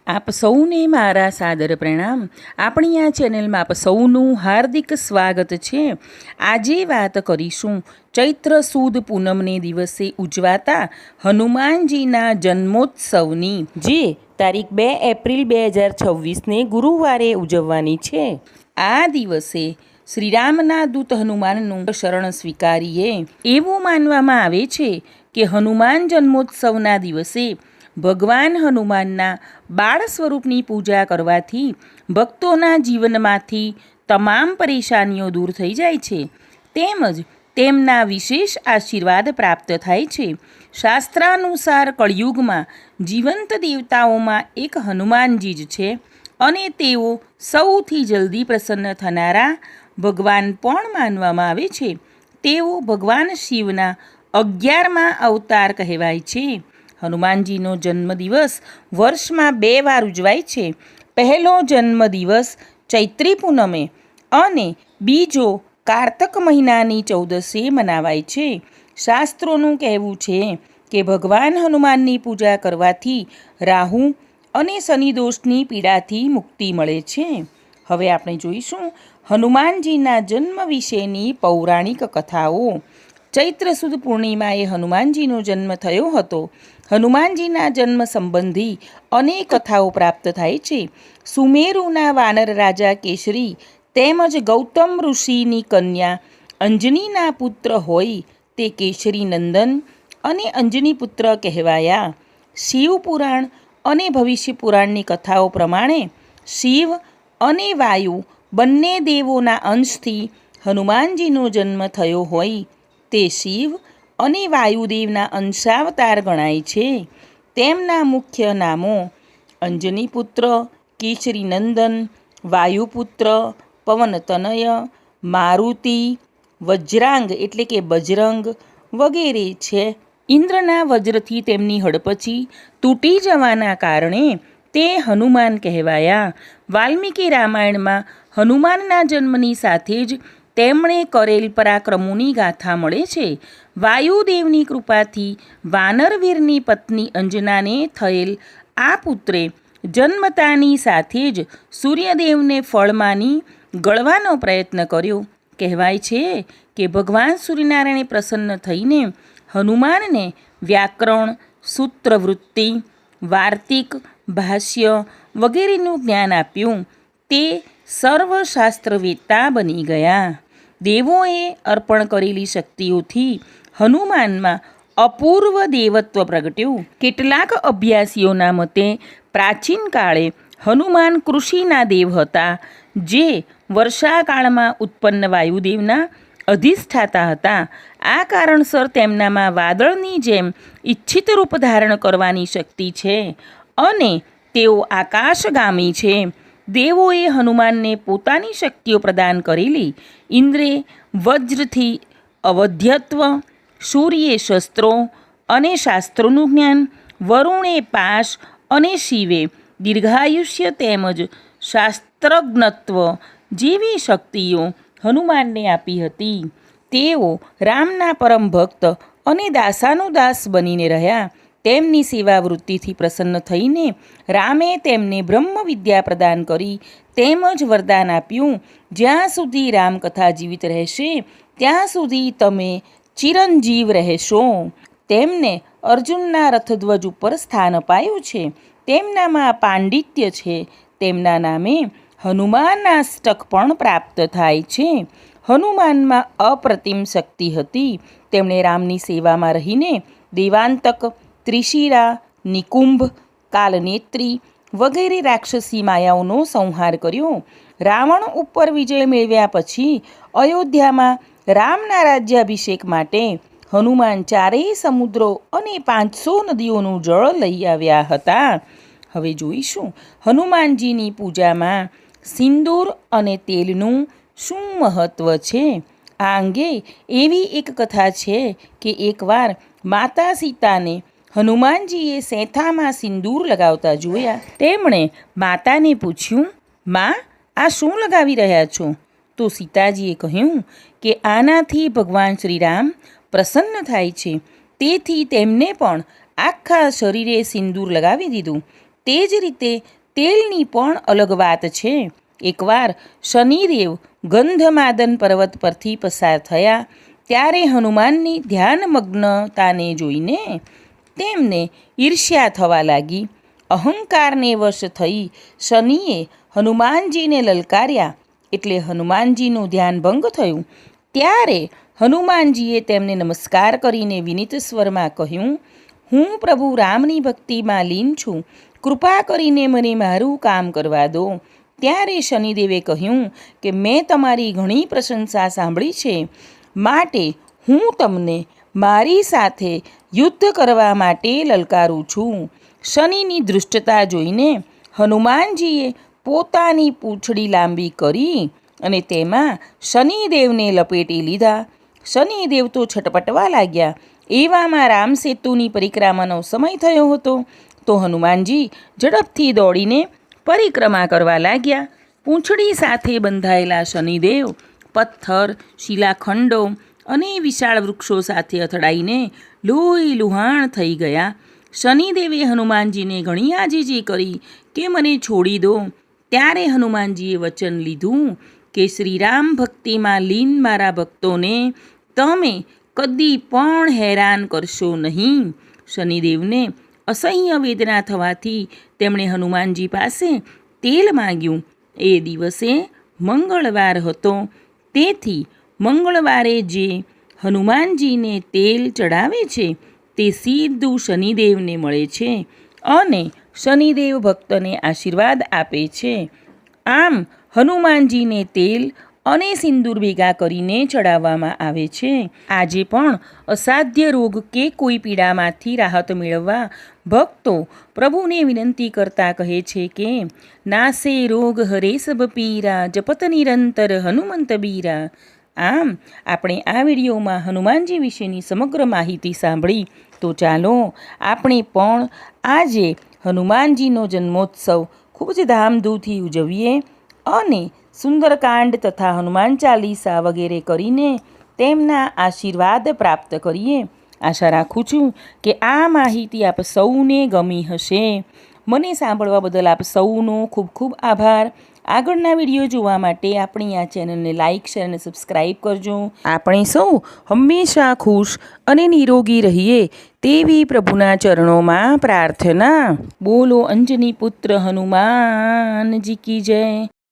આપ સૌને મારા સાદર પ્રણામ. આપણી આ ચેનલમાં આપ સૌનું હાર્દિક સ્વાગત છે. આજે વાત કરીશું ચૈત્ર સુદ પૂનમને દિવસે ઉજવાતા હનુમાનજીના જન્મોત્સવની, જે તારીખ 2 એપ્રિલ 2026ને ગુરુવારે ઉજવવાની છે. આ દિવસે શ્રીરામના દૂત હનુમાનનું શરણ સ્વીકારીએ. એવું માનવામાં આવે છે કે હનુમાન જન્મોત્સવના દિવસે ભગવાન હનુમાનના બાળ સ્વરૂપની પૂજા કરવાથી ભક્તોના જીવનમાંથી તમામ પરેશાનીઓ દૂર થઈ જાય છે, તેમજ તેમના વિશેષ આશીર્વાદ પ્રાપ્ત થાય છે. શાસ્ત્રાનુસાર કળિયુગમાં જીવંત દેવતાઓમાં એક હનુમાનજી જ છે અને તેઓ સૌથી જલ્દી પ્રસન્ન થનારા ભગવાન પણ માનવામાં આવે છે. તેઓ ભગવાન શિવના 11મા અવતાર કહેવાય છે. હનુમાનજીનો જન્મદિવસ વર્ષમાં 2 વાર ઉજવાય છે. પહેલો જન્મદિવસ ચૈત્રી પૂનમે અને બીજો કારતક મહિનાની 14સે મનાવાય છે. શાસ્ત્રોનું કહેવું છે કે ભગવાન હનુમાનની પૂજા કરવાથી રાહુ અને શનિ દોષની પીડાથી મુક્તિ મળે છે. હવે આપણે જોઈશું હનુમાનજીના જન્મ વિશેની પૌરાણિક કથાઓ. ચૈત્ર સુદ પૂર્ણિમાએ હનુમાનજીનો જન્મ થયો હતો. હનુમાનજીના જન્મ સંબંધી અનેક કથાઓ પ્રાપ્ત થાય છે. સુમેરુના વાનર રાજા કેસરી તેમજ ગૌતમ ઋષિની કન્યા અંજનીના પુત્ર હોય તે કેસરી નંદન અને અંજની પુત્ર કહેવાયા. શિવપુરાણ અને ભવિષ્ય પુરાણની કથાઓ પ્રમાણે શિવ અને વાયુ બંને દેવોના અંશથી હનુમાનજીનો જન્મ થયો હોય તે શિવ અને વાયુદેવના અંશાવતાર ગણાય છે. તેમના મુખ્ય નામો અંજનીપુત્ર, કેસરીનંદન, વાયુપુત્ર, પવનતનય, મારુતિ, વજ્રાંગ એટલે કે બજરંગ વગેરે છે. ઇન્દ્રના વજ્રથી તેમની હડપચી તૂટી જવાના કારણે તે હનુમાન કહેવાયા. વાલ્મીકી રામાયણમાં હનુમાનના જન્મની સાથે જ તેમણે કરેલ પરાક્રમોની ગાથા મળે છે. વાયુદેવની કૃપાથી વાનરવીરની પત્ની અંજનાને થયેલ આ પુત્રે જન્મતાની સાથે જ સૂર્યદેવને ફળમાની ગળવાનો પ્રયત્ન કર્યો. કહેવાય છે કે ભગવાન સૂર્યનારાયણે પ્રસન્ન થઈને હનુમાનને વ્યાકરણ, સૂત્રવૃત્તિ, વાર્તિક, ભાષ્ય વગેરેનું જ્ઞાન આપ્યું. તે સર્વશાસ્ત્રવેત્તા બની ગયા. દેવોએ અર્પણ કરેલી શક્તિઓથી હનુમાનમાં અપૂર્વ દેવત્વ પ્રગટ્યું. કેટલાક અભ્યાસીઓના મતે પ્રાચીન કાળે હનુમાન કૃષિના દેવ હતા, જે વર્ષાકાળમાં ઉત્પન્ન વાયુદેવના અધિષ્ઠાતા હતા. આ કારણસર તેમનામાં વાદળની જેમ ઈચ્છિત રૂપ ધારણ કરવાની શક્તિ છે અને તેઓ આકાશગામી છે. દેવોએ હનુમાનને પોતાની શક્તિઓ પ્રદાન કરેલી. ઇન્દ્રે વજ્રથી અવધ્યત્વ, સૂર્યે શસ્ત્રો અને શાસ્ત્રોનું જ્ઞાન, વરુણે પાશ અને શિવે દીર્ઘાયુષ્ય તેમજ શાસ્ત્રજ્ઞત્વ જેવી શક્તિઓ હનુમાનને આપી હતી. તેઓ રામના પરમ ભક્ત અને દાસાનુદાસ બનીને રહ્યા. તેમની સેવા વૃત્તિથી પ્રસન્ન થઈને રામે તેમને બ્રહ્મ વિદ્યા પ્રદાન કરી તેમજ વરદાન આપ્યું, જ્યાં સુધી રામકથા જીવિત રહેશે ત્યાં સુધી તમે ચિરંજીવ રહેશો. તેમને અર્જુનના રથધ્વજ ઉપર સ્થાન અપાયું છે. તેમનામાં પાંડિત્ય છે. તેમના નામે હનુમાનાષ્ટક પણ પ્રાપ્ત થાય છે. હનુમાનમાં અપ્રતિમ શક્તિ હતી. તેમણે રામની સેવામાં રહીને દેવાંતક, ત્રિશિરા, નિકુંભ, કાલનેત્રી વગેરે રાક્ષસી માયાઓનો સંહાર કર્યો. રાવણ ઉપર વિજય મેળવ્યા પછી અયોધ્યામાં રામના રાજ્યાભિષેક માટે હનુમાન 4 સમુદ્રો અને 500 નદીઓનું જળ લઈ આવ્યા હતા. હવે જોઈશું હનુમાનજીની પૂજામાં સિંદૂર અને તેલનું શું મહત્ત્વ છે. આ અંગે એવી એક કથા છે કે એકવાર માતા સીતાને હનુમાનજીએ સેથામાં સિંદૂર લગાવતા જોયા. તેમણે માતાને પૂછ્યું, માં, આ શું લગાવી રહ્યા છો? તો સીતાજીએ કહ્યું કે આનાથી ભગવાન શ્રીરામ પ્રસન્ન થાય છે. તેથી તેમને પણ આખા શરીરે સિંદૂર લગાવી દીધું. તે જ રીતે તેલની પણ અલગ વાત છે. એકવાર શનિદેવ ગંધમાદન પર્વત પરથી પસાર થયા ત્યારે હનુમાનની ધ્યાનમગ્નતાને જોઈને તેમને ઈર્ષ્યા થવા લાગી. અહંકારને વશ થઈ શનિએ હનુમાનજીને લલકાર્યા એટલે હનુમાનજીનું ધ્યાન ભંગ થયું. ત્યારે હનુમાનજીએ તેમને નમસ્કાર કરીને વિનીત સ્વરમાં કહ્યું, હું પ્રભુ રામની ભક્તિમાં લીન છું, કૃપા કરીને મને મારું કામ કરવા દો. ત્યારે શનિદેવે કહ્યું કે મેં તમારી ઘણી પ્રશંસા સાંભળી છે, માટે હું તમને મારી સાથે યુદ્ધ કરવા માટે લલકારું છું. શનિની દૃષ્ટતા જોઈને હનુમાનજીએ પોતાની પૂંછડી લાંબી કરી અને તેમાં શનિદેવને લપેટી લીધા. શનિદેવ તો છટપટવા લાગ્યા. એવામાં રામસેતુની પરિક્રમાનો સમય થયો હતો તો હનુમાનજી ઝડપથી દોડીને પરિક્રમા કરવા લાગ્યા. પૂંછડી સાથે બંધાયેલા શનિદેવ પથ્થર, શિલાખંડો અને વિશાળ વૃક્ષો સાથે અથડાઈને લોહી લુહાણ થઈ ગયા. શનિદેવે હનુમાનજીને ઘણી આજીજી કરી કે મને છોડી દો. ત્યારે હનુમાનજીએ વચન લીધું કે શ્રીરામ ભક્તિમાં લીન મારા ભક્તોને તમે કદી પણ હેરાન કરશો નહીં. શનિદેવને અસહ્ય વેદના થવાથી તેમણે હનુમાનજી પાસે તેલ માંગ્યું. એ દિવસે મંગળવાર હતો, તેથી મંગળવારે જે હનુમાનજીને તેલ ચડાવે છે તે સીધું શનિદેવને મળે છે અને શનિદેવ ભક્તને આશીર્વાદ આપે છે. આમ હનુમાનજીને તેલ અને સિંદૂર ભેગા કરીને ચડાવવામાં આવે છે. આજે પણ અસાધ્ય રોગ કે કોઈ પીડામાંથી રાહત મેળવવા ભક્તો પ્રભુને વિનંતી કરતા કહે છે કે નાસે રોગ હરે સબ પીરા, જપત નિરંતર હનુમંત બીરા. આમ આપણે આ વિડીયોમાં હનુમાનજી વિશેની સમગ્ર માહિતી સાંભળી, તો ચાલો આપણે પણ આજે હનુમાનજીનો જન્મોત્સવ ખૂબ જ ધામધૂમથી ઉજવીએ અને સુંદરકાંડ તથા હનુમાન ચાલીસા વગેરે કરીને તેમના આશીર્વાદ પ્રાપ્ત કરીએ. આશા રાખું છું કે આ માહિતી આપ સૌને ગમી હશે. મને સાંભળવા બદલ આપ સૌનો ખૂબ ખૂબ આભાર. આગળના વિડીયો જોવા માટે આપણી આ ચેનલને લાઇક, શેર અને સબસ્ક્રાઈબ કરજો. આપણે સૌ હંમેશા ખુશ અને નિરોગી રહીએ તેવી પ્રભુના ચરણોમાં પ્રાર્થના. બોલો અંજની પુત્ર હનુમાનજી કી જય.